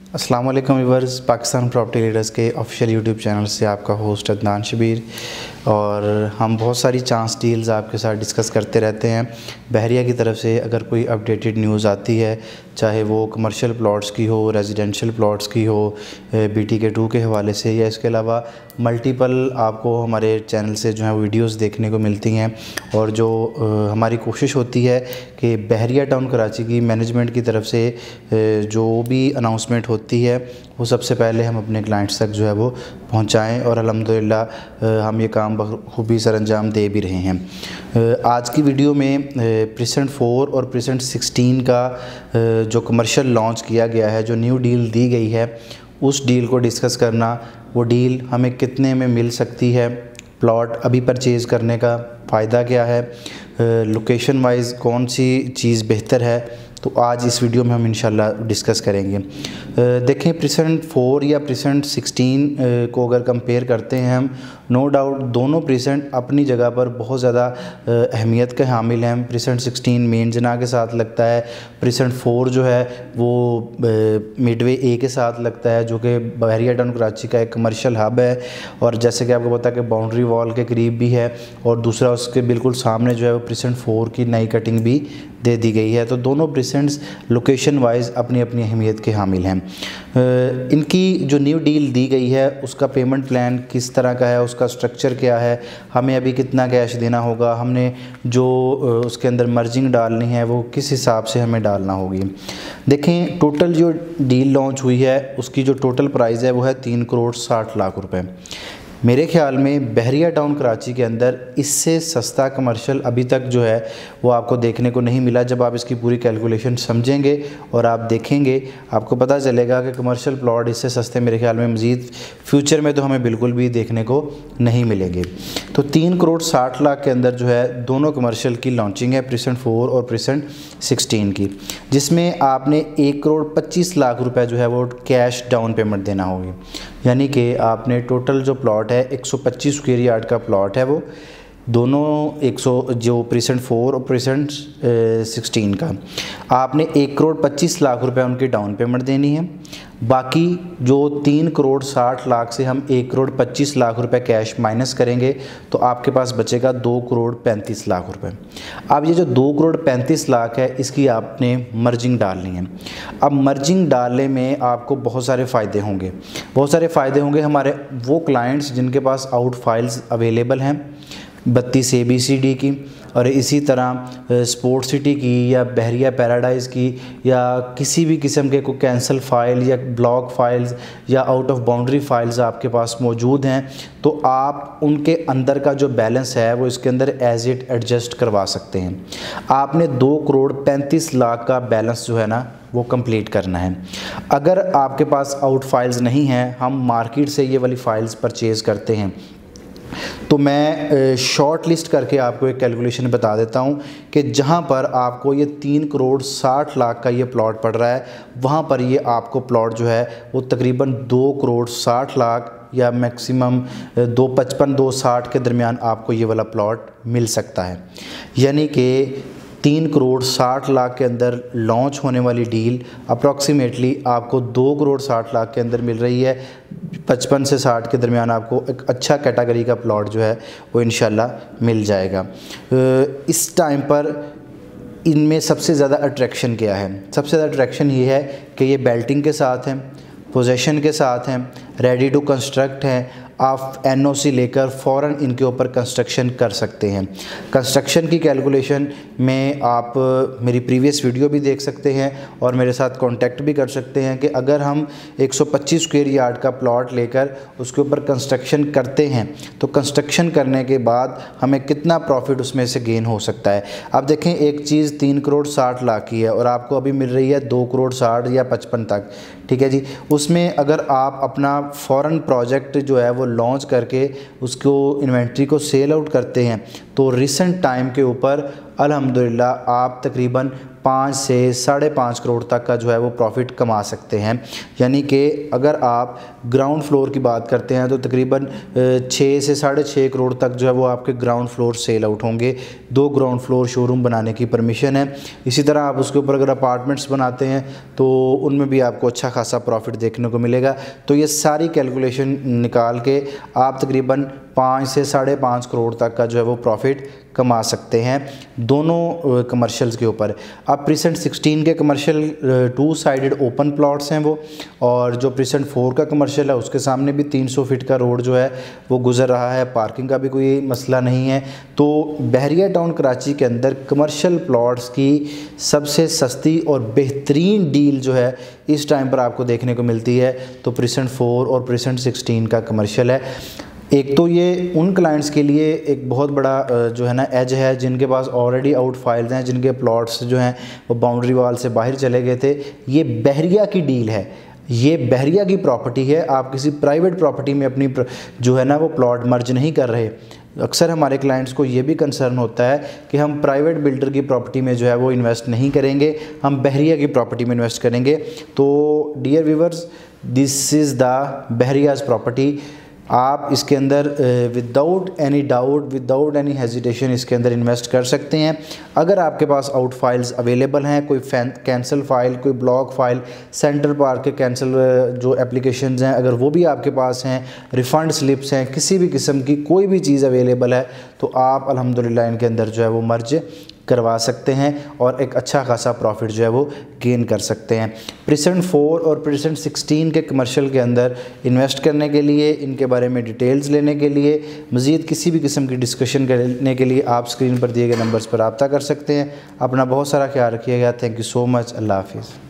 अस्सलाम वालेकुम viewers, Pakistan property leaders के ऑफिशियल यूट्यूब चैनल से आपका होस्ट अदनान शबीर। और हम बहुत सारी चांस डील्स आपके साथ डिस्कस करते रहते हैं। बहरिया की तरफ से अगर कोई अपडेटेड न्यूज़ आती है, चाहे वो कमर्शियल प्लॉट्स की हो, रेजिडेंशियल प्लॉट्स की हो, BTK 2 के हवाले से, या इसके अलावा मल्टीपल आपको हमारे चैनल से जो है वीडियोस देखने को मिलती हैं। और जो हमारी कोशिश होती है कि बहरिया टाउन कराची की मैनेजमेंट की तरफ से जो भी अनाउंसमेंट होती है वो सबसे पहले हम अपने क्लाइंट्स तक जो है वो पहुंचाएं, और अल्हम्दुलिल्लाह हम ये काम बखूबी सर अंजाम दे भी रहे हैं। आज की वीडियो में प्रेसेंट 4 और प्रेसेंट 16 का जो कमर्शियल लॉन्च किया गया है, जो न्यू डील दी गई है, उस डील को डिस्कस करना। वो डील हमें कितने में मिल सकती है, प्लॉट अभी परचेज़ करने का फ़ायदा क्या है, लोकेशन वाइज कौन सी चीज़ बेहतर है, तो आज इस वीडियो में हम इंशाल्लाह डिस्कस करेंगे। देखें, प्रेसेंट 4 या प्रेसेंट 16 को अगर कंपेयर करते हैं हम, नो डाउट दोनों प्रेसेंट अपनी जगह पर बहुत ज़्यादा अहमियत के हामिल हैं। प्रेसेंट 16 मेन जना के साथ लगता है, प्रेसेंट 4 जो है वो मिडवे ए के साथ लगता है, जो कि बहरिया टाउन कराची का एक कमर्शियल हब है। और जैसे कि आपको पता है कि बाउंड्री वॉल के करीब भी है, और दूसरा उसके बिल्कुल सामने जो है वो प्रेसेंट 4 की नई कटिंग भी दे दी गई है। तो दोनों प्रेसेंट्स लोकेशन वाइज अपनी अपनी अहमियत के हामिल हैं। इनकी जो न्यू डील दी गई है उसका पेमेंट प्लान किस तरह का है, उसका स्ट्रक्चर क्या है, हमें अभी कितना कैश देना होगा, हमने जो उसके अंदर मर्जिंग डालनी है वो किस हिसाब से हमें डालना होगी। देखें, टोटल जो डील लॉन्च हुई है उसकी जो टोटल प्राइस है वो है 3 करोड़ 60 लाख रुपए। मेरे ख्याल में बहरिया टाउन कराची के अंदर इससे सस्ता कमर्शियल अभी तक जो है वो आपको देखने को नहीं मिला। जब आप इसकी पूरी कैलकुलेशन समझेंगे और आप देखेंगे, आपको पता चलेगा कि कमर्शियल प्लॉट इससे सस्ते मेरे ख्याल में मज़ीद फ्यूचर में तो हमें बिल्कुल भी देखने को नहीं मिलेंगे। तो 3 करोड़ 60 लाख के अंदर जो है दोनों कमर्शियल की लॉन्चिंग है, प्रेसेंट 4 और प्रेसेंट 16 की, जिसमें आपने 1 करोड़ 25 लाख रुपए जो है वो कैश डाउन पेमेंट देना होगी। यानी कि आपने टोटल जो प्लॉट है 125 स्क्वायर यार्ड का प्लॉट है, वो दोनों 100 जो प्रेसेंट 4 और प्रेसेंट 16 का, आपने 1 करोड़ 25 लाख रुपए उनकी डाउन पेमेंट देनी है। बाकी जो 3 करोड़ 60 लाख से हम 1 करोड़ 25 लाख रुपए कैश माइनस करेंगे तो आपके पास बचेगा 2 करोड़ 35 लाख रुपए। अब ये जो 2 करोड़ 35 लाख है इसकी आपने मर्जिंग डालनी है। अब मर्जिंग डालने में आपको बहुत सारे फ़ायदे होंगे। हमारे वो क्लाइंट्स जिनके पास आउट फाइल्स अवेलेबल हैं 32 ABCD की, और इसी तरह स्पोर्ट सिटी की या बहरिया पैराडाइज़ की, या किसी भी किस्म के कोई कैंसिल फ़ाइल या ब्लॉक फाइल्स या आउट ऑफ बाउंड्री फाइल्स आपके पास मौजूद हैं, तो आप उनके अंदर का जो बैलेंस है वो इसके अंदर एज इट एडजस्ट करवा सकते हैं। आपने 2 करोड़ 35 लाख का बैलेंस जो है ना वो कंप्लीट करना है। अगर आपके पास आउट फाइल्स नहीं हैं, हम मार्केट से ये वाली फ़ाइल्स परचेज़ करते हैं, तो मैं शॉर्ट लिस्ट करके आपको एक कैलकुलेशन बता देता हूँ कि जहाँ पर आपको ये 3 करोड़ 60 लाख का ये प्लॉट पड़ रहा है, वहाँ पर ये आपको प्लॉट जो है वो तकरीबन 2 करोड़ 60 लाख या मैक्सिमम 255 260 के दरमियान आपको ये वाला प्लॉट मिल सकता है। यानी कि 3 करोड़ 60 लाख के अंदर लॉन्च होने वाली डील अप्रॉक्सीमेटली आपको 2 करोड़ 60 लाख के अंदर मिल रही है। 55 से 60 के दरमियान आपको एक अच्छा कैटेगरी का प्लॉट जो है वो इंशाल्लाह मिल जाएगा। इस टाइम पर इनमें सबसे ज़्यादा अट्रैक्शन क्या है? सबसे ज़्यादा अट्रैक्शन ये है कि ये बेल्टिंग के साथ हैं, पोजेशन के साथ हैं, रेडी टू कंस्ट्रक्ट हैं। आप NOC लेकर फ़ौरन इनके ऊपर कंस्ट्रक्शन कर सकते हैं। कंस्ट्रक्शन की कैलकुलेशन में आप मेरी प्रीवियस वीडियो भी देख सकते हैं और मेरे साथ कांटेक्ट भी कर सकते हैं कि अगर हम 125 स्क्वायर यार्ड का प्लॉट लेकर उसके ऊपर कंस्ट्रक्शन करते हैं तो कंस्ट्रक्शन करने के बाद हमें कितना प्रॉफिट उसमें से गेन हो सकता है। आप देखें, एक चीज़ 3 करोड़ 60 लाख की है और आपको अभी मिल रही है 2 करोड़ 60 या 55 तक, ठीक है जी। उसमें अगर आप अपना फ़ौरन प्रोजेक्ट जो है वो लॉन्च करके उसको इन्वेंट्री को सेल आउट करते हैं तो रिसेंट टाइम के ऊपर अल्हम्दुलिल्लाह आप तकरीबन 5 से 5.5 करोड़ तक का जो है वो प्रॉफिट कमा सकते हैं। यानी कि अगर आप ग्राउंड फ्लोर की बात करते हैं तो तकरीबन 6 से 6.5 करोड़ तक जो है वो आपके ग्राउंड फ्लोर सेल आउट होंगे। 2 ग्राउंड फ्लोर शोरूम बनाने की परमिशन है। इसी तरह आप उसके ऊपर अगर अपार्टमेंट्स बनाते हैं तो उनमें भी आपको अच्छा खासा प्रॉफिट देखने को मिलेगा। तो ये सारी कैलकुलेशन निकाल के आप तकरीबन 5 से 5.5 करोड़ तक का जो है वो प्रॉफिट कमा सकते हैं दोनों कमर्शियल्स के ऊपर। अब प्रीसेंट 16 के कमर्शियल 2 साइडेड ओपन प्लॉट्स हैं वो, और जो प्रीसेंट 4 का कमर्शियल है उसके सामने भी 300 फीट का रोड जो है वो गुजर रहा है। पार्किंग का भी कोई मसला नहीं है। तो बहरिया टाउन कराची के अंदर कमर्शियल प्लॉट्स की सबसे सस्ती और बेहतरीन डील जो है इस टाइम पर आपको देखने को मिलती है तो प्रीसेंट 4 और प्रीसेंट 16 का कमर्शियल है। एक तो ये उन क्लाइंट्स के लिए एक बहुत बड़ा जो है ना एज है जिनके पास ऑलरेडी आउट फाइल्स हैं, जिनके प्लॉट्स जो हैं वो बाउंड्री वाल से बाहर चले गए थे। ये बहरिया की डील है, ये बहरिया की प्रॉपर्टी है। आप किसी प्राइवेट प्रॉपर्टी में अपनी जो है ना वो प्लॉट मर्ज नहीं कर रहे। अक्सर हमारे क्लाइंट्स को ये भी कंसर्न होता है कि हम प्राइवेट बिल्डर की प्रॉपर्टी में जो है वो इन्वेस्ट नहीं करेंगे, हम बहरिया की प्रॉपर्टी में इन्वेस्ट करेंगे। तो dear viewers, this is the Bahria's property. आप इसके अंदर without any doubt, without any hesitation इसके अंदर इन्वेस्ट कर सकते हैं। अगर आपके पास आउट फाइल्स अवेलेबल हैं, कोई कैंसिल फ़ाइल, कोई ब्लॉक फ़ाइल, सेंट्रल पार्क के कैंसिल जो एप्लीकेशंस हैं अगर वो भी आपके पास हैं, रिफ़ंड स्लिप्स हैं, किसी भी किस्म की कोई भी चीज़ अवेलेबल है तो आप अल्हम्दुलिल्लाह इनके अंदर जो है वो मर्ज करवा सकते हैं और एक अच्छा खासा प्रॉफिट जो है वो गेन कर सकते हैं। प्रीसेंट 4 और प्रीसेंट 16 के कमर्शियल के अंदर इन्वेस्ट करने के लिए, इनके बारे में डिटेल्स लेने के लिए, मज़ीद किसी भी किस्म की डिस्कशन करने के लिए आप स्क्रीन पर दिए गए नंबर्स पर रब्ता कर सकते हैं। अपना बहुत सारा ख्याल रखिएगा। Thank you so much. अल्लाह हाफिज़।